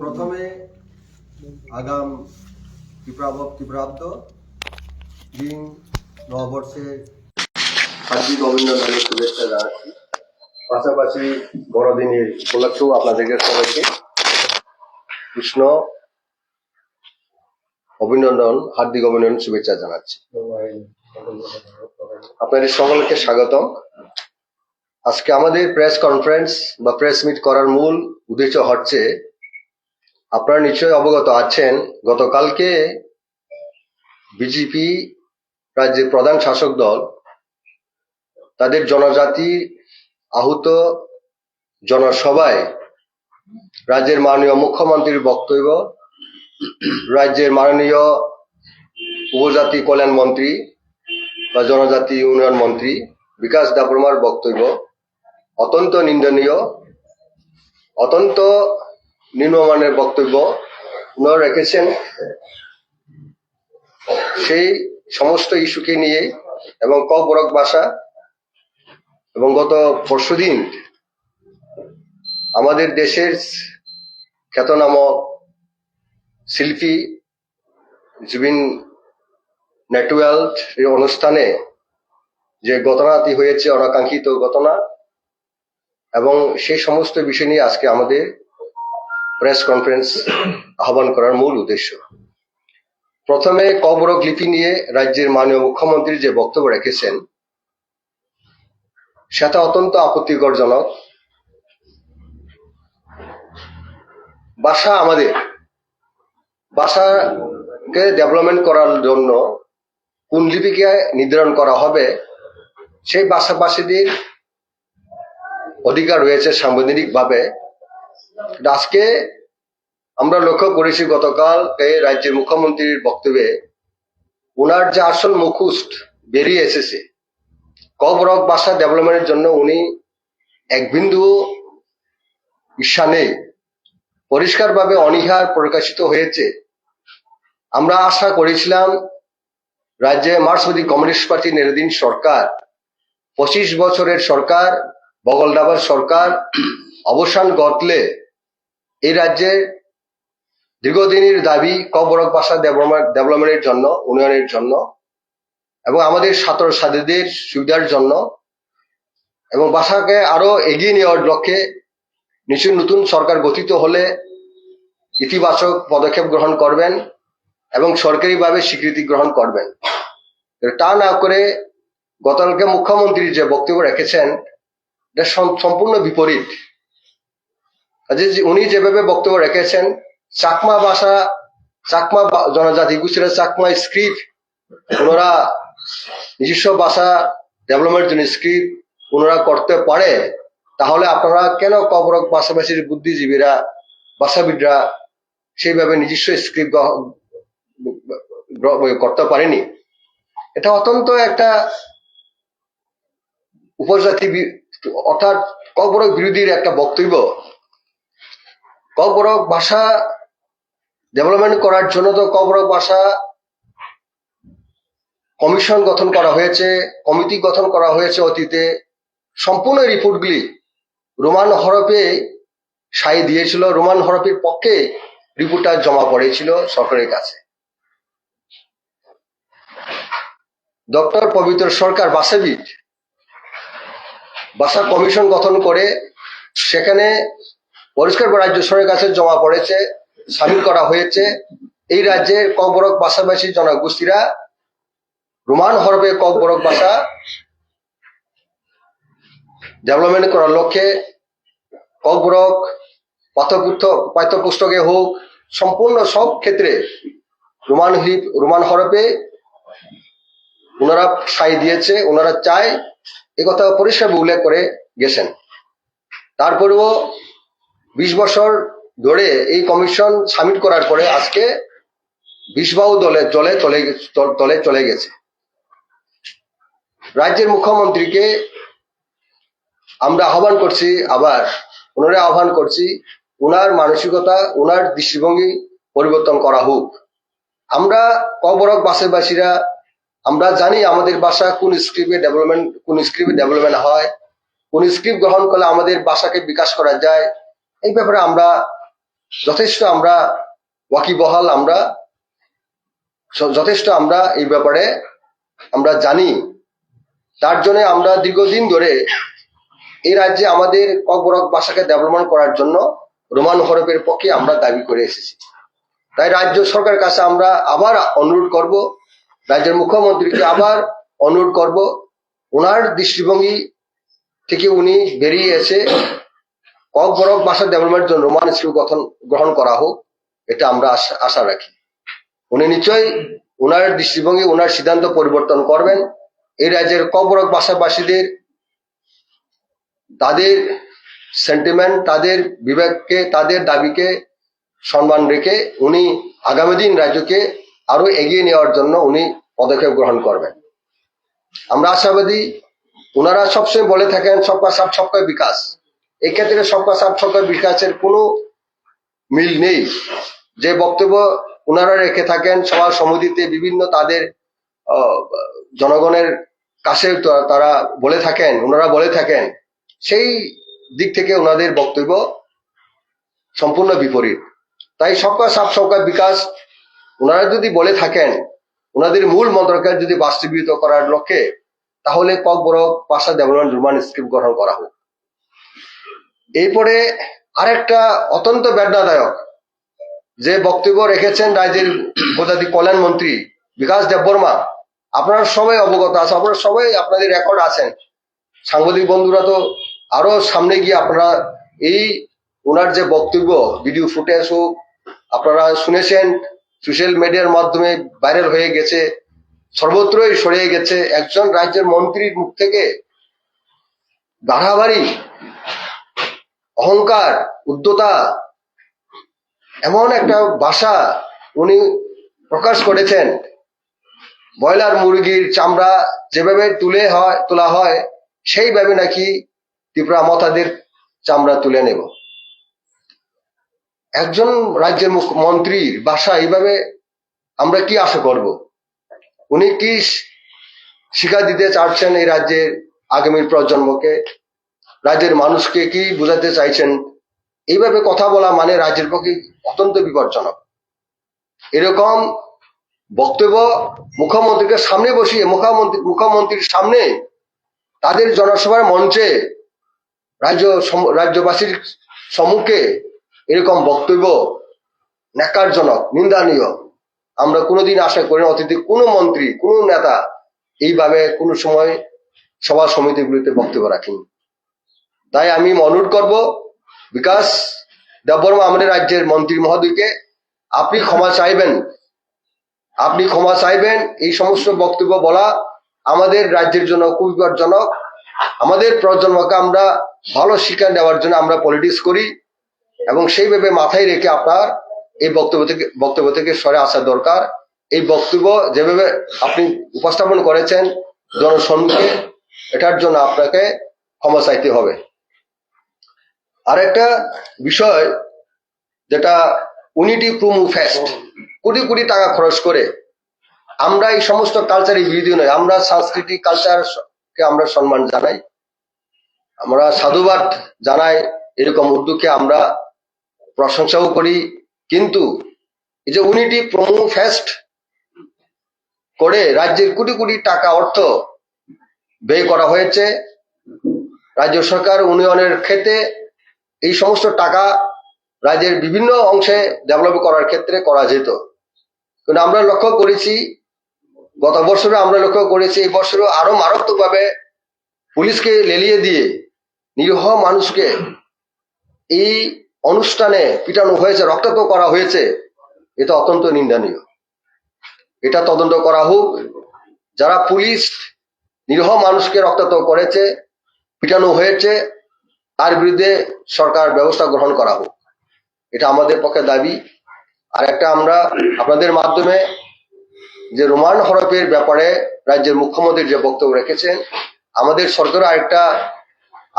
প্রথমে আগাম ত্রিপ্রাব্দ দিন নববর্ষের হার্দিক অভিনন্দনের শুভেচ্ছা জানাচ্ছি। পাশাপাশি বড়দিনের উপলক্ষেও আপনাদেরকে সবাইকে কৃষ্ণ হার্দিক অভিনন্দন শুভেচ্ছা জানাচ্ছি। আপনাদের সকলকে স্বাগতম। আজকে আমাদের প্রেস কনফারেন্স বা প্রেস মিট করার মূল উদ্দেশ্য হচ্ছে, আপনারা নিশ্চয়ই অবগত আছেন, গতকালকে বিজেপি রাজ্যের প্রধান শাসক দল তাদের জনজাতি আহত জনসভায় রাজ্যের মাননীয় মুখ্যমন্ত্রীর বক্তব্য, রাজ্যের মাননীয় উপজাতি কল্যাণ মন্ত্রী বা জনজাতি উন্নয়ন মন্ত্রী বিকাশ দেববর্মার বক্তব্য অত্যন্ত নিন্দনীয়, অত্যন্ত নিম্নমানের বক্তব্য ওনারা রেখেছেন। সেই সমস্ত ইস্যুকে নিয়ে এবং বরক ভাষা এবং গত পরশুদিন আমাদের দেশের খ্যাতনামা শিল্পী জুবিন নেটওয়ার্ল্ড এই অনুষ্ঠানে যে ঘটনাটি হয়েছে, অনাকাঙ্ক্ষিত ঘটনা, এবং সেই সমস্ত বিষয় নিয়ে আজকে আমাদের প্রেস কনফারেন্স আহ্বান করার মূল উদ্দেশ্য। প্রথমে বরক লিপি নিয়ে রাজ্যের মাননীয় মুখ্যমন্ত্রী যে বক্তব্য রেখেছেন সেটা অত্যন্ত আপত্তিকরজনক। ভাষা আমাদের ভাষাকে ডেভেলপমেন্ট করার জন্য কোন লিপিকে নির্ধারণ করা হবে, সেই ভাষাভাষীদের অধিকার রয়েছে সাংবিধানিক ভাবে। আজকে আমরা লক্ষ্য করেছি গতকাল এই রাজ্যের মুখ্যমন্ত্রীর বক্তব্যে ওনার যে আসল মুখোশ বেরিয়ে এসেছে, বরক ভাষা ডেভেলপমেন্টের জন্য উনি এক বিন্দু ইচ্ছা নেই, পরিষ্কারভাবে অনীহার প্রকাশিত হয়েছে। আমরা আশা করেছিলাম রাজ্যে মার্ক্সবাদী কমিউনিস্ট পার্টি নেতৃত্বাধীন সরকার, 25 বছরের সরকার, বগলদাবার সরকার অবসান ঘটলে এই রাজ্যের দীর্ঘদিনের দাবি বরক ভাষা ডেভেলপমেন্টের জন্য, উন্নয়নের জন্য এবং আমাদের ছাত্র ছাত্রীদের সুবিধার জন্য এবং ভাষাকে আরো এগিয়ে নেওয়ার লক্ষ্যে নিশ্চয়ই নতুন সরকার গঠিত হলে ইতিবাচক পদক্ষেপ গ্রহণ করবেন এবং সরকারিভাবে স্বীকৃতি গ্রহণ করবেন। তা না করে গতকালকে মুখ্যমন্ত্রী যে বক্তব্য রেখেছেন এটা সম্পূর্ণ বিপরীত। উনি যেভাবে বক্তব্য রেখেছেন, চাকমা ভাষা, চাকমা জনজাতি গোষ্ঠীরা চাকমা স্ক্রিপ্ট ওনারা নিজস্ব ভাষা ডেভেলপমেন্টের জন্য স্ক্রিপ্ট ওনারা করতে পারে, তাহলে আপনারা কেন বরক ভাষাভাষীর বুদ্ধিজীবীরা, ভাষাবিদরা সেইভাবে নিজস্ব স্ক্রিপ্ট করতে পারেনি? এটা অত্যন্ত একটা উপজাতি অর্থাৎ বরক বিরোধীর একটা বক্তব্য। বরক ভাষা ডেভেলপমেন্ট করার জন্য তো বরক ভাষা কমিশন গঠন করা হয়েছে, কমিটি গঠন করা হয়েছে অতীতে। সম্পূর্ণ রিপোর্টগুলি রোমান হরফে সাই দিয়েছিল, রোমান হরফের পক্ষে রিপোর্টটা জমা পড়েছিল সরকারের কাছে। ডক্টর পবিত্র সরকার ভাষাবিদ ভাষা কমিশন গঠন করে সেখানে পরিষ্কার রাজ্য সরকারের কাছে জমা পড়েছে, সামিল করা হয়েছে। এই রাজ্যের বরক ভাষাভাষী জনগোষ্ঠীরা রোমান হরফে বরক ভাষা ডেভেলপমেন্ট করার লক্ষ্যে বরক পাঠ্যপুস্তকে হোক, সম্পূর্ণ সব ক্ষেত্রে রোমান হরফে ওনারা সাই দিয়েছে, ওনারা চায়, এ কথা পরিষ্কার উল্লেখ করে গেছেন। তারপরেও 20 বছর ধরে এই কমিশন সামিল করার পরে আজকে 20 বাহু তলে চলে গেছে। রাজ্যের মুখ্যমন্ত্রীকে আমরা আহ্বান করছি, আবার ওনারা আহ্বান করছি, ওনার মানসিকতা, ওনার দৃষ্টিভঙ্গি পরিবর্তন করা হোক। আমরা বরক ভাষাভাষীরা আমরা জানি আমাদের ভাষা কোন স্ক্রিপ্টে ডেভেলপমেন্ট হয়, কোন স্ক্রিপ্ট গ্রহণ করলে আমাদের ভাষাকে বিকাশ করা যায়, এই ব্যাপারে আমরা যথেষ্ট আমরা ওয়াকিবহাল, আমরা যথেষ্ট আমরা এই ব্যাপারে আমরা জানি। তার জন্য আমরা দীর্ঘদিন ধরে এই রাজ্যে আমাদের ককবরক ভাষাকে ডেভেলপমেন্ট করার জন্য রোমান হরফের পক্ষে আমরা দাবি করে এসেছি। তাই রাজ্য সরকারের কাছে আমরা আবার অনুরোধ করব, রাজ্যের মুখ্যমন্ত্রীকে আবার অনুরোধ করব, ওনার দৃষ্টিভঙ্গি থেকে উনি বেরিয়ে এসে ককবরক ভাষা ডেভেলপমেন্টের জন্য রোমান স্কুল গ্রহণ করা হোক, এটা আমরা আশা রাখি। উনি নিশ্চয়ই ওনার দৃষ্টিভঙ্গি, ওনার সিদ্ধান্ত পরিবর্তন করবেন। এই রাজ্যের ককবরক ভাষাভাষীদের তাদের সেন্টিমেন্ট, তাদের বিবেককে, তাদের দাবিকে সম্মান রেখে উনি আগামী দিন রাজ্যকে আরো এগিয়ে নেওয়ার জন্য উনি পদক্ষেপ গ্রহণ করবেন। আমরা আশাবাদী। ওনারা সবসময় বলে থাকেন সবকা সাথ সবকা বিকাশ। এক্ষেত্রে সবকা সাথ সবকা বিকাশের কোনো মিল নেই। যে বক্তব্য ওনারা রেখে থাকেন সভা সমিতিতে বিভিন্ন তাদের জনগণের কাছে তারা বলে থাকেন, ওনারা বলে থাকেন, সেই দিক থেকে ওনাদের বক্তব্য সম্পূর্ণ বিপরীত। তাই সবকা সাথ সবকা বিকাশ ওনারা যদি বলে থাকেন, ওনাদের মূল মন্ত্রকে যদি বাস্তবায়িত করার লক্ষ্যে, তাহলে ককবরক ভাষা ডেভেলপমেন্ট রোমান স্কিম গ্রহণ করা হোক। এরপরে আরেকটা অত্যন্ত বেদনাদায়ক যে বক্তব্য রেখেছেন রাজ্যের উপজাতি কল্যাণ মন্ত্রী বিকাশ দেববর্মা। আপনারা সবাই অবগত আছে, আপনারা সবাই আপনাদের রেকর্ড আছেন, সাংবাদিক বন্ধুরা তো আরো সামনে গিয়ে আপনারা এই ওনার যে বক্তব্য ভিডিও ফুটেজ হোক আপনারা শুনেছেন, সোশ্যাল মিডিয়ার মাধ্যমে ভাইরাল হয়ে গেছে, সর্বত্রই ছড়িয়ে গেছে। একজন রাজ্যের মন্ত্রীর মুখ থেকে বাড়াবাড়ি, অহংকার, উদ্ধতা, এমন একটা ভাষা উনি প্রকাশ করেছেন। ব্রয়লার মুরগির চামড়া যেভাবে তোলা হয় সেইভাবে নাকি ত্রিপুরা মতাদের চামড়া তুলে নেব। একজন রাজ্যের মন্ত্রীর ভাষা এইভাবে আমরা কি আশা করব? উনি কি শিক্ষা দিতে চাচ্ছেন এই রাজ্যের আগামী প্রজন্মকে, রাজ্যের মানুষকে কি বোঝাতে চাইছেন? এইভাবে কথা বলা মানে রাজ্যের পক্ষে অত্যন্ত বিপজ্জনক। এরকম বক্তব্য মুখ্যমন্ত্রীকে সামনে বসিয়ে মুখ্যমন্ত্রীর সামনে তাদের জনসভার মঞ্চে রাজ্যবাসীর সম্মুখে এরকম বক্তব্য ন্যাক্কারজনক, নিন্দনীয়। আমরা কোনোদিন আশা করি না অতীতে কোনো মন্ত্রী, কোনো নেতা এইভাবে কোনো সময় সভা সমিতিগুলিতে বক্তব্য রাখেনি। তাই আমি অনুরোধ করব বিকাশ দেববর্মা আমাদের রাজ্যের মন্ত্রী মহোদয়কে, আপনি ক্ষমা চাইবেন, আপনি ক্ষমা চাইবেন। এই সমস্ত বক্তব্য বলা আমাদের রাজ্যের জন্য খুব বিপজ্জনক। আমাদের প্রজন্মকে আমরা ভালো শিক্ষা দেওয়ার জন্য আমরা পলিটিক্স করি এবং সেইভাবে মাথায় রেখে আপনার এই বক্তব্য থেকে সরে আসা দরকার। এই বক্তব্য যেভাবে আপনি উপস্থাপন করেছেন জনসম্মুখে, এটার জন্য আপনাকে ক্ষমা চাইতে হবে। আরেকটা বিষয় যেটা unity promo fest, crore crore টাকা খরচ করে আমরা এই সমস্ত কালচারের বিরোধী নয়, আমরা সাংস্কৃতিক কালচারকে আমরা সম্মান জানাই, আমরা সাধুবাদ জানাই, এরকম উদ্যোগকে আমরা প্রশংসাও করি। কিন্তু এই যে ইউনিটি প্রোমো ফেস্ট করে রাজ্যের কোটি কোটি টাকা অর্থ ব্যয় করা হয়েছে, রাজ্য সরকার উন্নয়নের ক্ষেত্রে এই সমস্ত টাকা রাজ্যের বিভিন্ন অংশে ডেভেলপ করার ক্ষেত্রে করা যেত। কিন্তু আমরা লক্ষ্য করেছি, গত বছরে আমরা লক্ষ্য করেছি, এই বছরও আরো মারাত্মকভাবে পুলিশকে লেলিয়ে দিয়ে নিরীহ মানুষকে এই অনুষ্ঠানে পিটানো হয়েছে, রক্তাক্ত করা হয়েছে। এটা অত্যন্ত নিন্দনীয়। এটা তদন্ত করা হোক। যারা পুলিশ নিরীহ মানুষকে রক্তাক্ত করেছে, পিটানো হয়েছে, তার বিরুদ্ধে সরকার ব্যবস্থা গ্রহণ করা হোক, এটা আমাদের পক্ষে দাবি। আর একটা আমরা আপনাদের মাধ্যমে যে রোমান হরফের ব্যাপারে রাজ্যের মুখ্যমন্ত্রী যে বক্তব্য রেখেছেন, আমাদের সরকার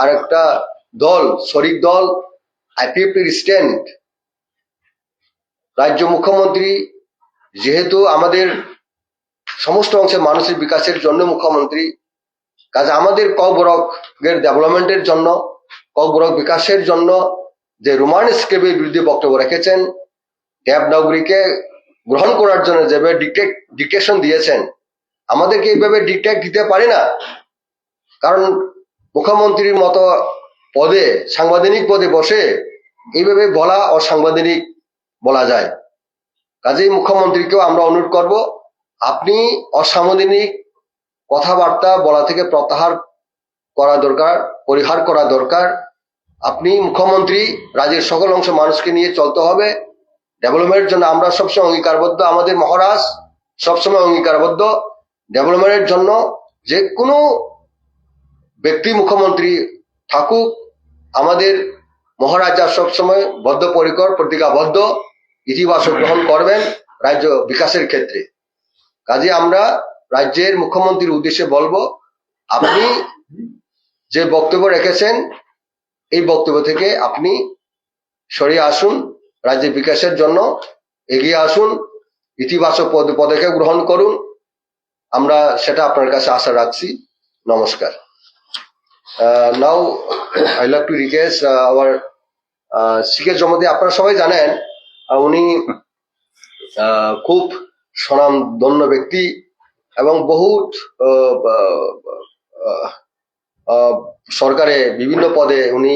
আরেকটা দল, শরিক দল আইপিএফটির স্ট্যান্ড। রাজ্য মুখ্যমন্ত্রী যেহেতু আমাদের সমস্ত অংশের মানুষের বিকাশের জন্য মুখ্যমন্ত্রী, কাজে আমাদের ককবরকের ডেভেলপমেন্টের জন্য, ককবরক বিকাশের জন্য যে রোমান স্ক্রিপ্টের বিরুদ্ধে বক্তব্য রেখেছেন, দেবনাগরীকে গ্রহণ করার জন্য যেভাবে ডিকটেশন দিয়েছেন, আমাদেরকে এইভাবে ডিকটেট দিতে পারি না। কারণ মুখ্যমন্ত্রীর মতো পদে, সাংবিধানিক পদে বসে এইভাবে বলা অসাংবিধানিক বলা যায়। কাজেই মুখ্যমন্ত্রীকেও আমরা অনুরোধ করব, আপনি অসাংবিধানিক কথাবার্তা বলা থেকে প্রত্যাহার করা দরকার, পরিহার করা দরকার। আপনি মুখ্যমন্ত্রী, রাজ্যের সকল অংশ মানুষকে নিয়ে চলতে হবে। ডেভেলপমেন্টের জন্য আমরা সবসময় অঙ্গীকারবদ্ধ, আমাদের মহারাজ সবসময় অঙ্গীকারবদ্ধ। ডেভেলপমেন্টের জন্য যে কোনো ব্যক্তি মুখ্যমন্ত্রী থাকুক, আমাদের মহারাজা সবসময় বদ্ধপরিকর, প্রতিজ্ঞাবদ্ধ, ইতিবাচক গ্রহণ করবেন রাজ্য বিকাশের ক্ষেত্রে। কাজে আমরা রাজ্যের মুখ্যমন্ত্রীর উদ্দেশ্যে বলবো, আপনি যে বক্তব্য রেখেছেন এই বক্তব্য থেকে আপনি সরিয়ে আসুন, রাজ্যের বিকাশের জন্য এগিয়ে আসুন, ইতিবাচক পদক্ষেপ গ্রহণ করুন। আমরা সেটা আপনার কাছে আশা রাখছি। নমস্কার। Now I love to request our শিখের জমতে। আপনারা সবাই জানেন উনি খুব স্বনামধন্য ব্যক্তি এবং বহুত সরকারে বিভিন্ন পদে উনি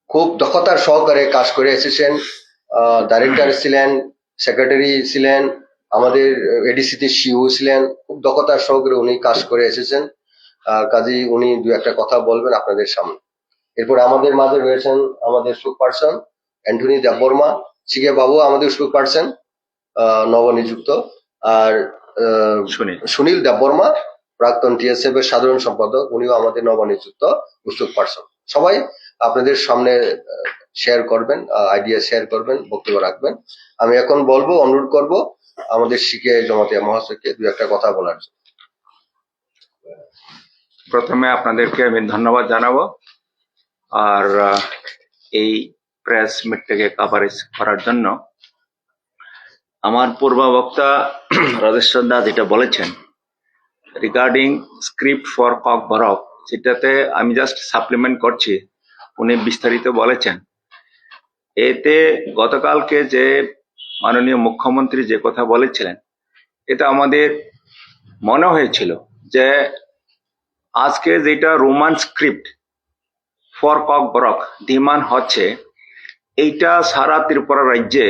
খুব দক্ষতার সহকারে কাজ করে এসেছেন। ডাইরেক্টর ছিলেন, সেক্রেটারি ছিলেন, আমাদের এডিসিতে সিইও ছিলেন। খুব দক্ষতার সহকারে উনি কাজ করে এসেছেন। কাজেই উনি দু একটা কথা বলবেন আপনাদের সামনে। এরপর আমাদের মাঝে রয়েছেন আমাদের স্পোকপারসন অ্যান্টনি দেববর্মা, শিখে বাবু আমাদের স্পোকপারসন নবনিযুক্ত, আর সুনীল দেববর্মা প্রাক্তন টিএসএফ এর সাধারণ সম্পাদক, উনিও আমাদের নবনিযুক্ত স্পোকপারসন। সবাই আপনাদের সামনে শেয়ার করবেন, আইডিয়া শেয়ার করবেন, বক্তব্য রাখবেন। আমি এখন বলবো, অনুরোধ করব আমাদের শিখে জমাতিয়া মহাশয়কে দু একটা কথা বলার জন্য। প্রথমে আপনাদেরকে আমি ধন্যবাদ জানাবো, আর এই প্রেস মিটটাকে কভারেজ করার জন্য। আমার পূর্ববক্তা রাজেশ্বর দাস যেটা বলেছেন রিগার্ডিং স্ক্রিপ্ট ফর ককবরক, সেটাতে আমি জাস্ট সাপ্লিমেন্ট করছি। উনি বিস্তারিত বলেছেন। এতে গতকালকে যে মাননীয় মুখ্যমন্ত্রী যে কথা বলেছিলেন, এটা আমাদের মনে হয়েছিল যে আজকে যেটা Roman script for Kokborok demand হচ্ছে, এইটা সারা ত্রিপুরা রাজ্যে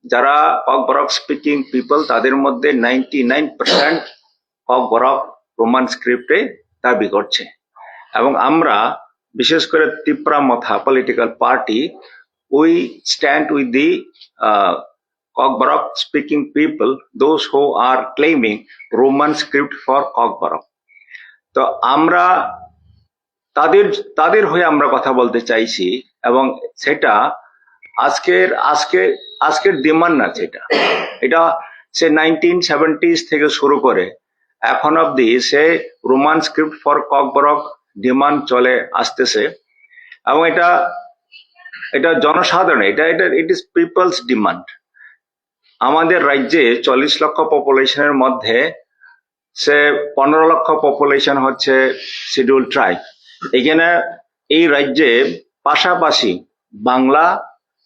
যারা ককবরক স্পিকিং পিপল তাদের মধ্যে 99% ককবরক রোমান স্ক্রিপ্টে দাবি করছে। এবং আমরা বিশেষ করে Tripura Motha political party, we stand with the Kokborok speaking people, those who are claiming Roman script for Kokborok. তো আমরা তাদের হয়ে আমরা কথা বলতে চাইছি, এবং সেটা আজকের ডিমান্ড না। এটা সে 1970s থেকে শুরু করে এখন অব্দি সে Roman script for Kokborok demand চলে আসতেছে। এবং এটা জনসাধারণ, ইট ইজ পিপলস ডিমান্ড। আমাদের রাজ্যে 40 লক্ষ পপুলেশনের মধ্যে সে 15 লক্ষ পপুলেশন হচ্ছে শিডিউল ট্রাইব। এখানে এই রাজ্যে পাশাপাশি বাংলা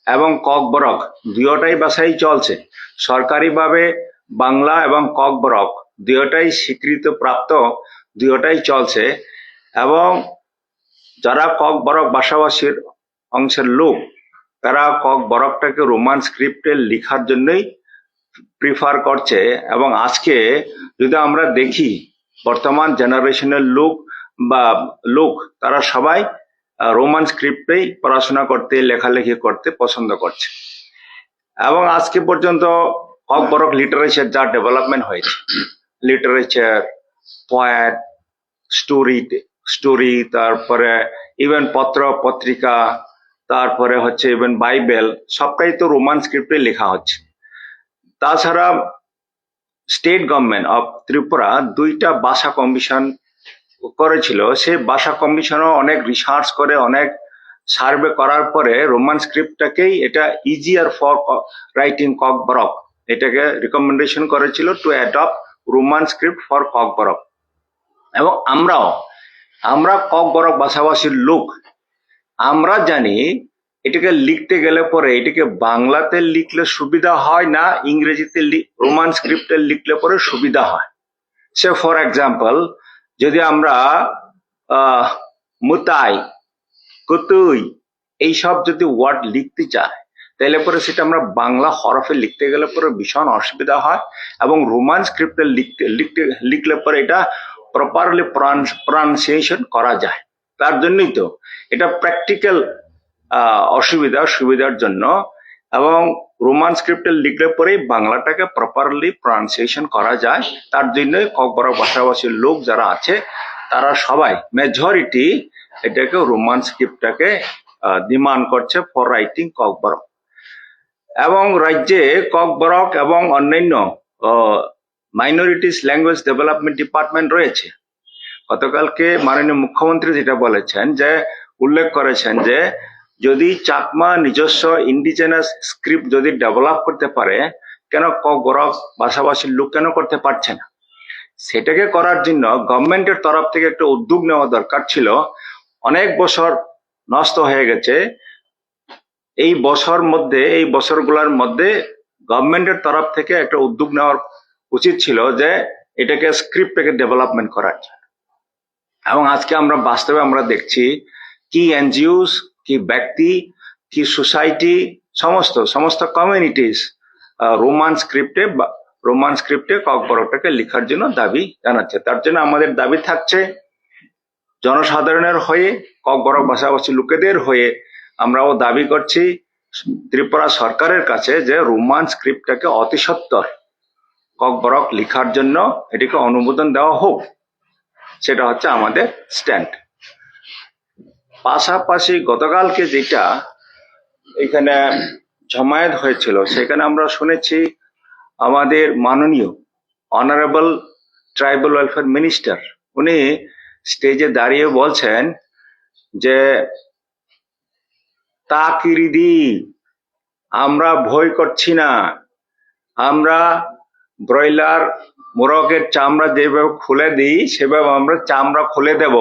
এবং ককবরক দুয়োটাই ভাষাই চলছে। সরকারিভাবে বাংলা এবং ককবরক দুয়োটাই স্বীকৃত প্রাপ্ত, দুয়োটাই চলছে। এবং যারা ককবরক ভাষাভাষীর অংশের লোক, তারা ককবরকটাকে রোমান স্ক্রিপ্টে লেখার জন্যই প্রিফার করছে। এবং আজকে যদি আমরা দেখি বর্তমান জেনারেশনের লোক তারা সবাই রোমান স্ক্রিপ্টেই পড়াশোনা করতে, লেখালেখি করতে পছন্দ করছে। এবং আজকে পর্যন্ত ককবরক লিটারেচার যা ডেভেলপমেন্ট হয়েছে, লিটারেচার, পোয়েট, স্টোরি, তারপরে ইভেন পত্র পত্রিকা, তারপরে হচ্ছে ইভেন বাইবেল, সবটাই তো রোমান স্ক্রিপ্টে লেখা হচ্ছে। তাছাড়া স্টেট গভর্নমেন্ট অফ ত্রিপুরা 2টা ভাষা কমিশন করেছিল। সেই ভাষা কমিশনও অনেক রিসার্চ করে, অনেক সার্ভে করার পরে রোমান স্ক্রিপ্টটাকেই এটা ইজিয়ার ফর রাইটিং ককবরক, এটাকে রিকমেন্ডেশন করেছিল two adopt Roman script for Kokborok. এবং আমরা ককবরক ভাষাভাষীর লোক আমরা জানি এটাকে লিখতে গেলে পরে এটাকে বাংলাতে লিখলে সুবিধা হয় না ইংরেজিতে রোমান স্ক্রিপ্টে লিখলে পরে সুবিধা হয়। সে ফর এক্সাম্পল যদি আমরা মুতাই কুতুই এইসব যদি ওয়ার্ড লিখতে চাই তাহলে পরে সেটা আমরা বাংলা হরফে লিখতে গেলে পরে ভীষণ অসুবিধা হয়, এবং রোমান স্ক্রিপ্টে লিখলে পরে এটা প্রপারলি প্রনাউন্সিয়েশন করা যায়। তার জন্যই তো এটা প্র্যাকটিক্যাল সুবিধার জন্য, এবং রোমান স্ক্রিপ্টে লিখলে পরেই বাংলাটাকে প্রপারলি প্রনাউন্সিয়েশন করা যায়। তার জন্য ককবরক ভাষাভাষীর লোক যারা আছে তারা সবাই মেজরিটি এটাকে রোমান স্ক্রিপ্টটাকে ডিমান্ড করছে ফর রাইটিং ককবরক। এবং রাজ্যে ককবরক এবং অন্যান্য মাইনরিটিস ল্যাঙ্গুয়েজ ডেভেলপমেন্ট ডিপার্টমেন্ট রয়েছে। গতকালকে মাননীয় মুখ্যমন্ত্রী যেটা বলেছেন, যে উল্লেখ করেছেন যে যদি চাকমা নিজস্ব ইন্ডিজেনাস স্ক্রিপ্ট যদি ডেভেলপ করতে পারে, কেন ককবরক ভাষাভাষীর লোক কেন করতে পারছে না? সেটাকে করার জন্য গভর্নমেন্টের তরফ থেকে একটা উদ্যোগ নেওয়া দরকার ছিল। অনেক বছর নষ্ট হয়ে গেছে। এই বছরগুলোর মধ্যে গভর্নমেন্টের তরফ থেকে একটা উদ্যোগ নেওয়ার উচিত ছিল যে এটাকে স্ক্রিপ্টটাকে ডেভেলপমেন্ট করার জন্য। এবং আজকে আমরা বাস্তবে আমরা দেখছি কি এনজিওস, কি ব্যক্তি, কি সোসাইটি, সমস্ত কমিউনিটিস রোমান স্ক্রিপ্টে ককবরকটাকে লেখার জন্য দাবি জানাচ্ছে। তার জন্য আমাদের দাবি থাকছে জনসাধারণের হয়ে, ককবরক ভাষাভাষী লোকেদের হয়ে আমরাও দাবি করছি ত্রিপুরা সরকারের কাছে যে রোমান স্ক্রিপ্টটাকে অতি সত্বর ককবরক লেখার জন্য এটিকে অনুমোদন দেওয়া হোক। সেটা হচ্ছে আমাদের স্ট্যান্ড। পাশাপাশি গতকালকে যেটা এখানে জমায়েত হয়েছিল সেখানে আমরা শুনেছি আমাদের মাননীয় অনারেবল ট্রাইবাল ওয়েলফেয়ার মিনিস্টার উনি স্টেজে দাঁড়িয়ে বলছেন যে তাকিরিদি আমরা ভয় করছি না, আমরা ব্রয়লার মোরগের চামড়া যেভাবে খুলে দিই সেভাবে আমরা চামড়া খুলে দেব।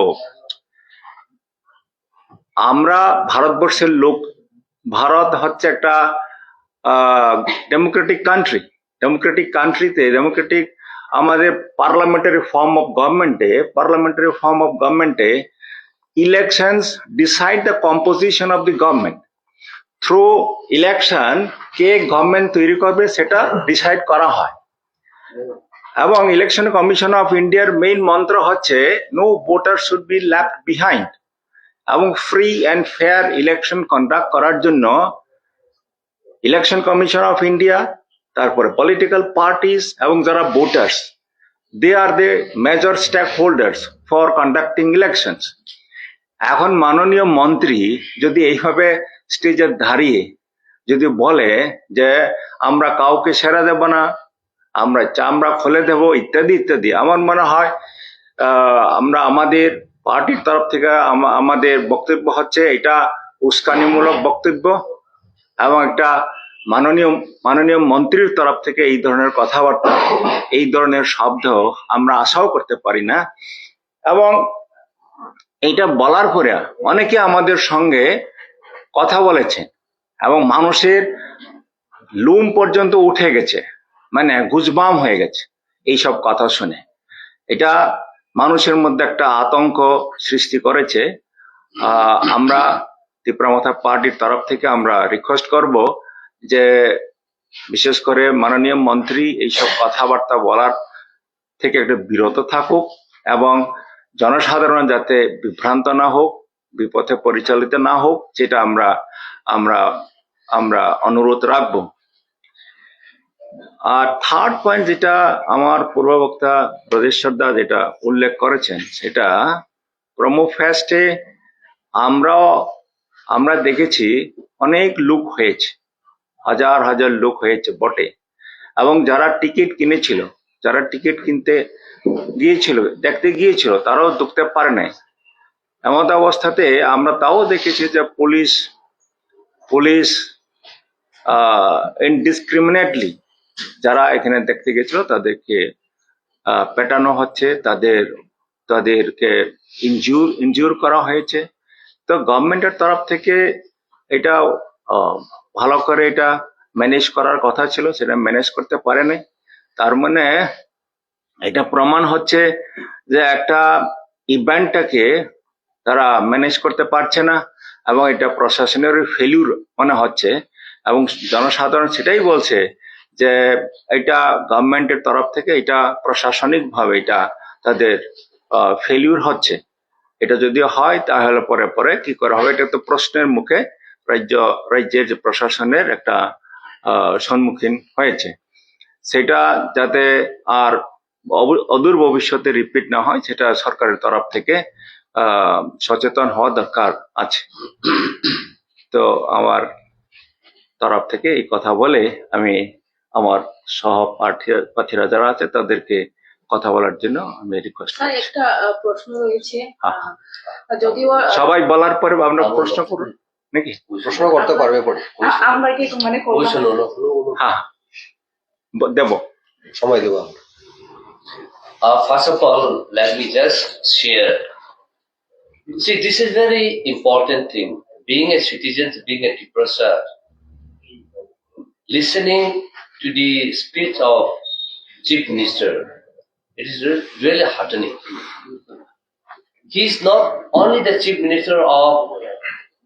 আমরা ভারতবর্ষের লোক, ভারত হচ্ছে একটা ডেমোক্রেটিক কান্ট্রিতে আমাদের পার্লামেন্টারি ফর্ম অফ গভর্নমেন্টে elections decide the composition of the government. Through election কে গভর্নমেন্ট তৈরি করবে সেটা ডিসাইড করা হয়। এবং ইলেকশন কমিশন অফ ইন্ডিয়ার মেইন মন্ত্র হচ্ছে no voter should be left behind. এবং free and fair election conduct করার জন্য ইলেকশন কমিশন অফ ইন্ডিয়া, তারপরে পলিটিক্যাল পার্টিস এবং যারা voters, they are the major stakeholders for conducting elections. এখন মাননীয় মন্ত্রী যদি এইভাবে স্টেজে দাঁড়িয়ে যদি বলে যে আমরা কাউকে সেরা দেব না, আমরা চামড়া খুলে দেব ইত্যাদি ইত্যাদি, আমার মনে হয় আমরা আমাদের পার্টির তরফ থেকে আমাদের বক্তব্য হচ্ছে এটা উস্কানিমূলক বক্তব্য, এবং একটা মাননীয় মন্ত্রীর তরফ থেকে এই ধরনের কথাবার্তা, এই ধরনের শব্দ আমরা আশাও করতে পারি না। এবং এইটা বলার পরে অনেকে আমাদের সঙ্গে কথা বলেছেন এবং মানুষের লুম পর্যন্ত উঠে গেছে, মানে গুজবাম হয়ে গেছে এইসব কথা শুনে। এটা মানুষের মধ্যে একটা আতঙ্ক সৃষ্টি করেছে। আমরা ত্রিপুরা পার্টির তরফ থেকে আমরা রিকোয়েস্ট করব যে বিশেষ করে মাননীয় মন্ত্রী এইসব কথাবার্তা বলার থেকে একটু বিরত থাকুক, এবং জনসাধারণ যাতে বিভ্রান্ত না হোক, বিপথে পরিচালিত না হোক, সেটা আমরা অনুরোধ রাখবো। আর থার্ড পয়েন্ট যেটা আমার পূর্ববক্তা ব্রজেশ্বর দা যেটা উল্লেখ করেছেন, সেটা প্রোমো ফেস্টে আমরা দেখেছি অনেক লোক হয়েছে, হাজার হাজার লোক হয়েছে বটে, এবং যারা টিকিট কিনেছিল, যারা টিকিট কিনতে গিয়েছিল, দেখতে গিয়েছিল, তারাও ঢুকতে পারে নাই। এমন অবস্থাতে আমরা তাও দেখেছি যে পুলিশ ইনডিসক্রিমিনেটলি যারা এখানে দেখতে গেছিল তাদেরকে পেটানো হচ্ছে, তাদেরকে ইনজিউর করা হয়েছে। তো গভর্নমেন্টের তরফ থেকে এটা ভালো করে এটা ম্যানেজ করার কথা ছিল, সেটা ম্যানেজ করতে পারেনি। তার মানে এটা প্রমাণ হচ্ছে যে একটা ইভেন্টটাকে তারা ম্যানেজ করতে পারছে না, এবং এটা প্রশাসনের ফেলিউর মনে হচ্ছে, এবং জনসাধারণ সেটাই বলছে যে এটা গভর্নমেন্টের তরফ থেকে এটা প্রশাসনিক ভাবে এটা তাদের ফেলিউর হচ্ছে। এটা যদি হয় তাহলে পরে পরে কি করা হবে, এটা তো প্রশ্নের মুখে রাজ্যের যে প্রশাসনের একটা সম্মুখীন হয়েছে। সেটা যাতে আর অদূর ভবিষ্যতে রিপিট না হয়, সেটা সরকারের তরফ থেকে সচেতন হওয়া দরকার আছে। তো আমার তরফ থেকে এই কথা বলে আমি আমার সহপ্রার্থীরা যারা আছে তাদেরকে কথা বলার জন্য আমি রিকোয়েস্ট স্যার করছি। একটা প্রশ্ন রয়েছে, হ্যাঁ। যদিও সবাই বলার পরে আপনার প্রশ্ন করুন নাকি? প্রশ্ন করতে পারবে পরে, আমরা কি মানে করবো? হ্যাঁ, দেব, সময় দেবো আমরা। First of all, let me just share. See, this is very important thing. Being a citizen, being a Tiprasa, listening to the speech of Chief Minister, it is really heartening. He is not only the Chief Minister of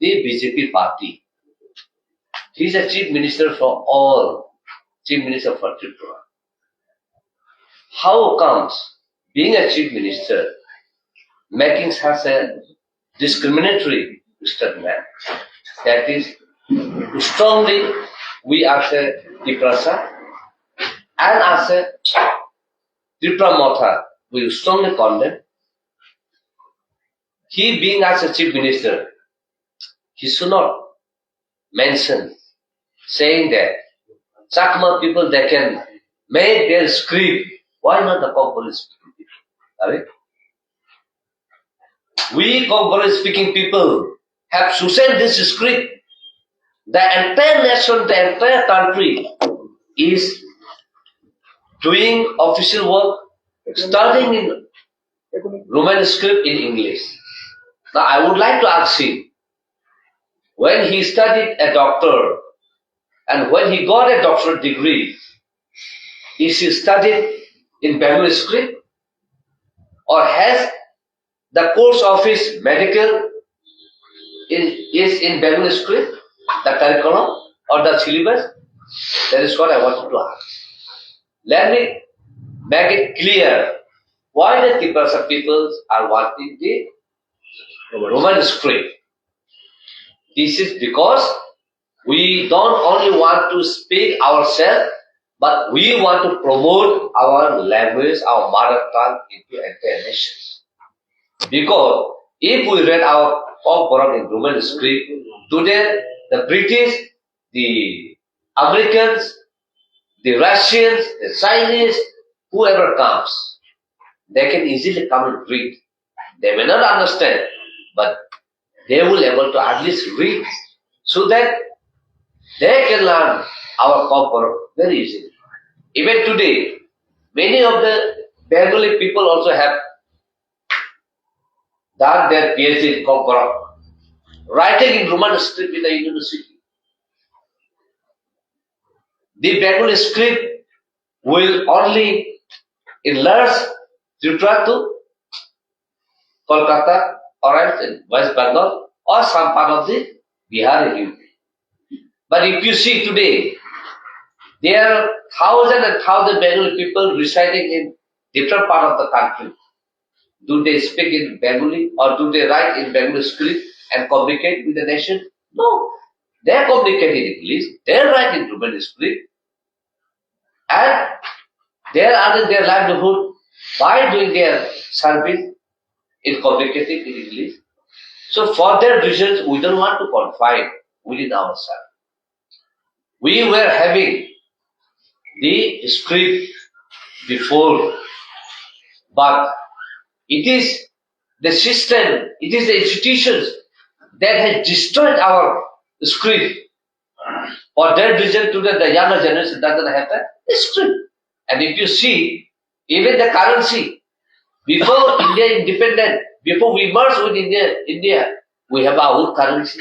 the BJP party. He is a Chief Minister for all, Chief Minister for Tripura. How comes being a Chief Minister making such a discriminatory statement? That is, strongly we as a Tiprasa and as a Tripura Motha, we strongly condemn. He being as a Chief Minister, he should not mention saying that Chakma people, they can make their script. Why not the Konkoli speaking people? Right? We Konkoli speaking people have chosen this script. The entire nation, the entire country is doing official work, starting in Roman script in English. Now I would like to ask him, when he studied a doctor and when he got a doctorate degree, is he studied in Bengali script, or has the course of his medical is in Bengali script, the curriculum or the syllabus? That is what I wanted to ask. Let me make it clear why the Tiprasa peoples are wanting the Roman script. This is because we don't only want to speak ourselves, but we want to promote our language, our mother tongue into entire nations. Because if we read our Konkoli in Roman script, today the British, the Americans, the Russians, the Chinese, whoever comes, they can easily come and read. They may not understand, but they will able to at least read, so that they can learn our Konkoli very easily. Even today, many of the Bengali people also have done their PhD in Konkoli, writing in Roman script in the university. The Bengali script will only enlarge Tripura to Kolkata or else in West Bengal or some part of the Bihar and UP. But if you see today, there are thousands and thousands Bengali people residing in different part of the country. Do they speak in Bengali or do they write in Bengali script and communicate with the nation? No. They communicate in English, they write in Roman script, and they are earning their livelihood by doing their service in communicating in English. So for that reasons, we don't want to confine within ourselves. We were having the script before, but it is the system, it is the institutions that has destroyed our script. For that reason, today the younger generation doesn't have a script. And if you see, even the currency, before India independent, before we merged with India, We have our own currency.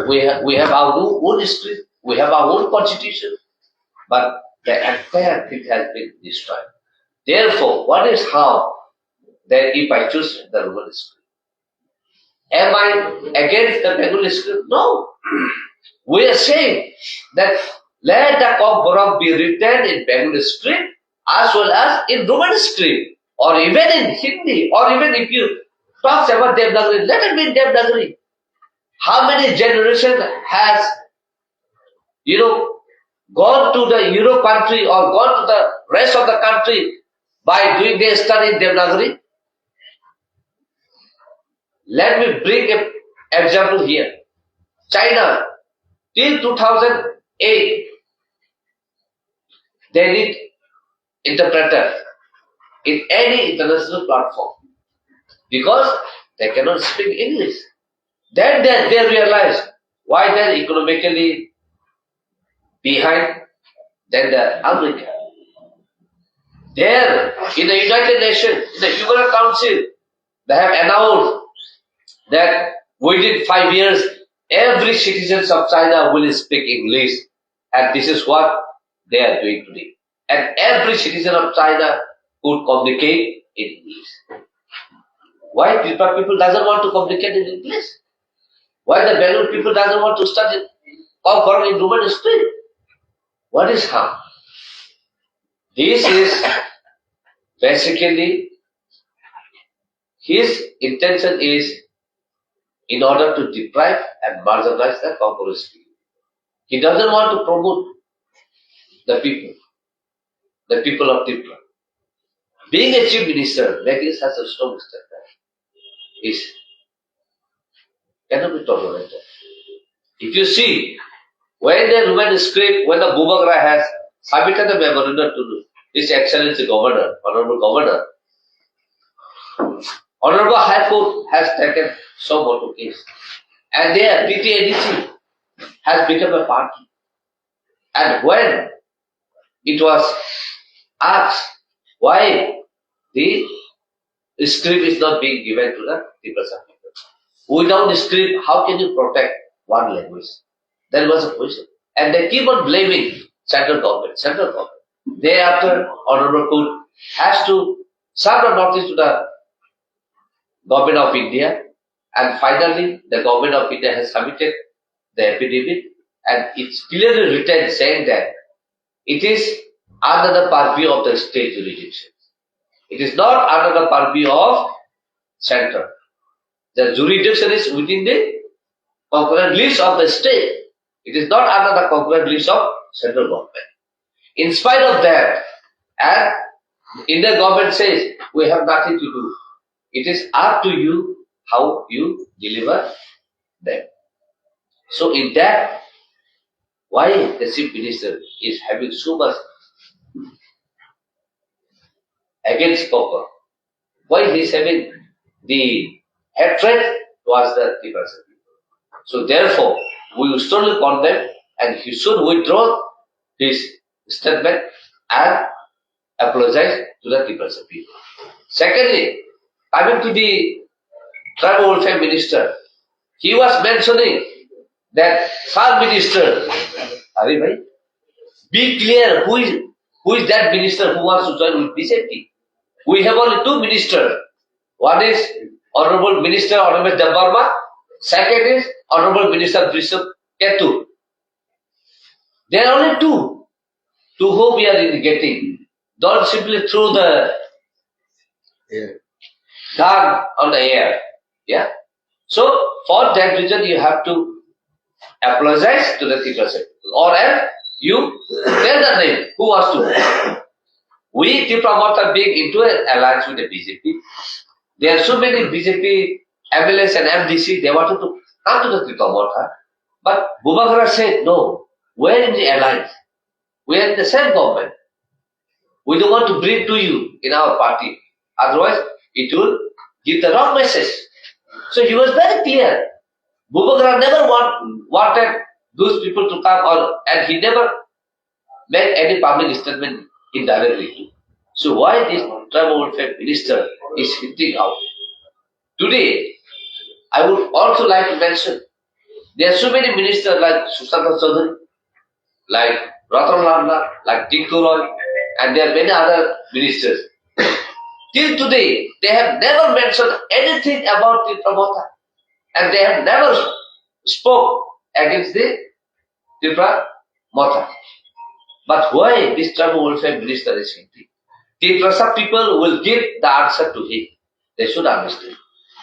We have our own history. We have our own constitution. But the entire thing has been destroyed. Therefore, what is harm that if I choose the Roman script? Am I against the Bengali script? No. We are saying that let the Borok be written in Bengali script as well as in Roman script, or even in Hindi, or even if you talk about Devnagari, let it be in Devnagari. How many generations has, gone to the Europe country or gone to the rest of the country by doing their study in Devnagari? Let me bring an example here. China, till 2008, they need interpreter in any international platform because they cannot speak English. Then they realize why they're economically behind than the America. There, in the United Nations, in the Human Rights Council, they have announced that within 5 years, every citizen of China will speak English. And this is what they are doing today. And every citizen of China would communicate in English. Why people doesn't want to communicate in English? Why the Bengal people doesn't want to study or in Roman script? What is harm? This is basically his intention is in order to deprive and marginalize the Congolese people. He doesn't want to promote the people of Tripura. Being a chief minister, making such a strong statement cannot be tolerated. If you see, when the Roman script, when the Bhubagra has submitted a memorandum to His Excellency Governor, Honorable Governor, Honorable High Court has taken some more case. And there, PTADC has become a party. And when it was asked why the script is not being given to the people, without the script, how can you protect one language? There was a question. And they keep on blaming central government. Thereafter, Honorable Court has to serve a notice to the Government of India, and finally the Government of India has submitted the affidavit, and it's clearly written saying that it is under the purview of the state jurisdiction. It is not under the purview of center. The jurisdiction is within the concurrent list of the state. It is not under the concurrent list of central government. In spite of that, and Indian government says we have nothing to do. It is up to you how you deliver them. So in that, why the chief minister is having so much against Papa? Why he is having the hatred towards the Tripura people? So therefore, we will strongly condemn, and he should withdraw his statement and apologize to the Tripura people. Secondly, coming to the tribal welfare minister, he was mentioning that Sir Minister, Hari bhai, be clear who is that minister who wants to join with BJP. We have only two ministers. One is Honorable Minister Honorable Debarma. Second is Honorable Minister Bishop Ketu. There are only two to whom we are getting. Don't simply throw the gun on the air. Yeah. So for that reason you have to apologize to the Tripura people, or else you tell the name who wants to. We Tripura are being into an alliance with the BJP. There are so many BJP MLAs and MDC, they wanted to come to the Tripura, but Bhubagra said no, we're in the alliance. We are in the same government. We don't want to bring to you in our party. Otherwise, it will give the wrong message. So he was very clear. Bhubagra never wanted those people to come, and he never made any public statement indirectly. So why this tribal welfare minister is hinting out? Today, I would also like to mention there are so many ministers like Sushanta Chaudhary, like Ratan Lalla, like Tinku Roy, and there are many other ministers. Till today, they have never mentioned anything about the Pramota, and they have never spoke against the Tripura Mata. But why this tribal welfare minister is hinting? The Prasad people will give the answer to him. They should understand.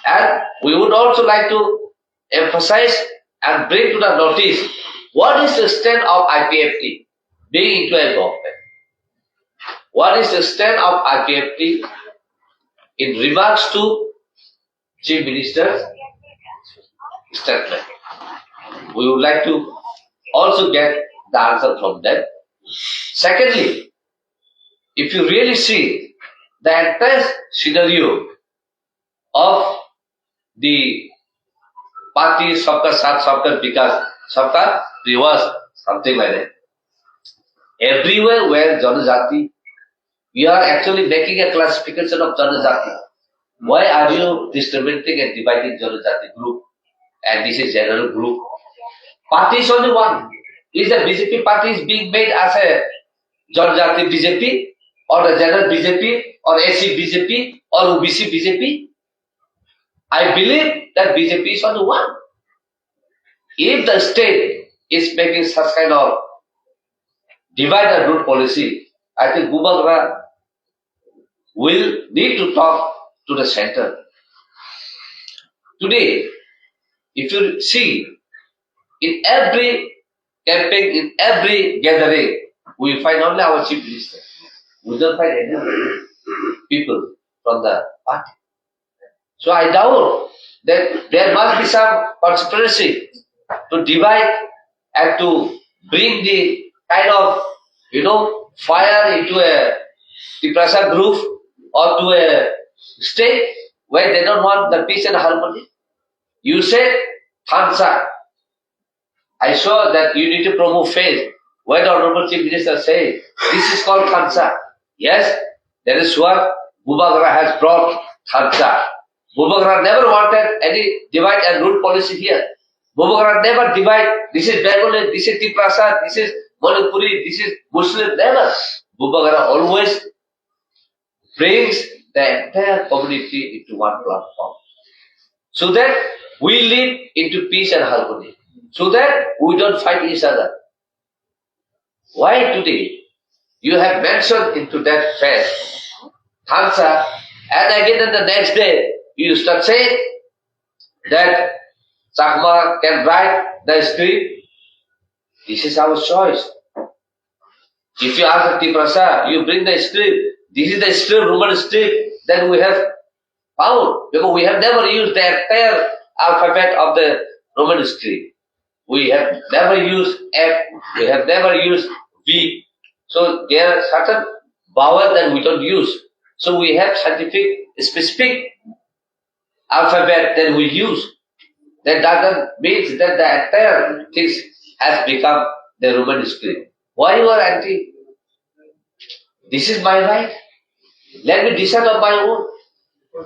And we would also like to emphasize and bring to the notice what is the stand of IPFT being into a government. What is the stand of IPFT in regards to Chief Minister's statement? We would like to also get the answer from them. Secondly, if you really see the entire scenario of the party Sabka Saath Sabka Vikas Sabka Viwas, something like that. Everywhere where Janajati, you are actually making a classification of Janajati. Why are you discriminating and dividing Janajati group? And this is general group. Party is only one. Is the BJP party is being made as a Janajati BJP or the general BJP or AC BJP or OBC BJP? I believe that BJP is only one. If the state is making such kind of divide and rule policy, I think Bubagra will need to talk to the center. Today, if you see, in every campaign, in every gathering, we find only our chief minister. We don't find any people from the party. So I doubt that there must be some conspiracy to divide and to bring the kind of, fire into the Prasad group or to a state where they don't want the peace and harmony. You said Khansa. I saw that you need to promote faith. Why the Honorable Chief Minister say this is called Khansa? Yes, that is what Bubagra has brought Khansa. Bubagra never wanted any divide and rule policy here. Bubagra never divide. This is Bengali, this is Tiprasad, this is Manipuri, this is Muslim. Never. Bubagra always brings the entire community into one platform, so that we live into peace and harmony, so that we don't fight each other. Why today you have mentioned into that phase Khansa, and again on the next day you start saying that Chakma can write the script? This is our choice. If you ask the Tiprasa, you bring the script, this is the script, Roman script, then we have found, because we have never used the entire alphabet of the Roman script. We have never used F, we have never used V. So there are certain vowels that we don't use. So we have scientific, specific alphabet that we use. That doesn't mean that the entire thing has become the Roman script. Why you are anti? This is my right. Let me decide on my own.